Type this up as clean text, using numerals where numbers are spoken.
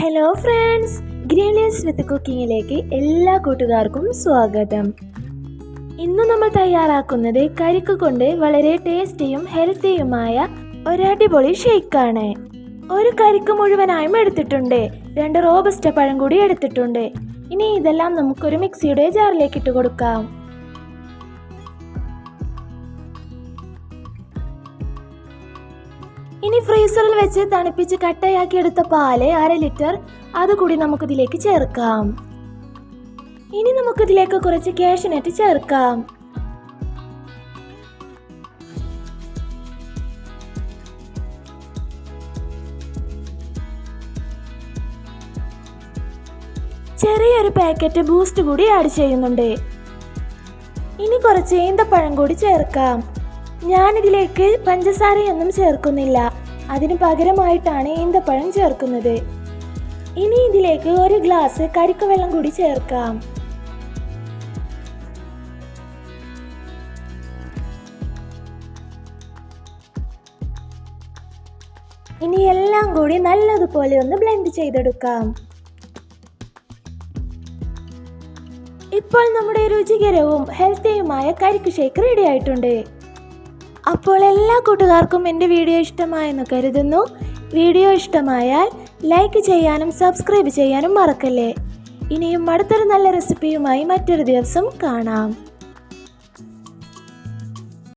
Hello friends, green leaves വിത്ത് കുക്കിങ്ങിലേക്ക് എല്ലാ കൂട്ടുകാർക്കും സ്വാഗതം. ഇന്ന് നമ്മൾ തയ്യാറാക്കുന്നത് കരിക്ക് കൊണ്ട് വളരെ ടേസ്റ്റിയും ഹെൽത്തിയുമായ ഒരടിപൊളി ഷേക്കാണ്. ഒരു കരിക്ക് മുഴുവനായും എടുത്തിട്ടുണ്ട്, 2 റോബസ്റ്റ പഴം കൂടി എടുത്തിട്ടുണ്ട്. ഇനി ഇതെല്ലാം നമുക്കൊരു മിക്സിയുടെ ജാറിലേക്ക് ഇട്ട് കൊടുക്കാം. ഇനി ഫ്രീസറിൽ വെച്ച് തണുപ്പിച്ച് കട്ടയാക്കി എടുത്ത പാല് 1/2 ലിറ്റർ അതുകൂടി നമുക്കിതിലേക്ക് ചേർക്കാം. ഇനി നമുക്കിതിലേക്ക് കുറച്ച് കാഷ്യൂനട്ട് ചേർക്കാം. ചെറിയൊരു പാക്കറ്റ് ബൂസ്റ്റ് കൂടി ആഡ് ചെയ്യുന്നുണ്ട്. ഇനി കുറച്ച് ഈന്തപ്പഴം കൂടി ചേർക്കാം. ഞാനിതിലേക്ക് പഞ്ചസാരയൊന്നും ചേർക്കുന്നില്ല, അതിന് പകരമായിട്ടാണ് ഈന്തപ്പഴം ചേർക്കുന്നത്. ഇനി ഇതിലേക്ക് 1 ഗ്ലാസ് കരിക്ക് വെള്ളം കൂടി ചേർക്കാം. ഇനി എല്ലാം കൂടി നല്ലതുപോലെ ഒന്ന് ബ്ലെൻഡ് ചെയ്തെടുക്കാം. ഇപ്പോൾ നമ്മുടെ രുചികരവും ഹെൽത്തിയുമായ കരിക്ക് ഷേക്ക് റെഡി ആയിട്ടുണ്ട്. അപ്പോൾ എല്ലാ കൂട്ടുകാർക്കും എൻ്റെ വീഡിയോ ഇഷ്ടമായെന്ന് കരുതുന്നു. വീഡിയോ ഇഷ്ടമായാൽ ലൈക്ക് ചെയ്യാനും സബ്സ്ക്രൈബ് ചെയ്യാനും മറക്കല്ലേ. ഇനിയും അടുത്തൊരു നല്ല റെസിപ്പിയുമായി മറ്റൊരു ദിവസം കാണാം.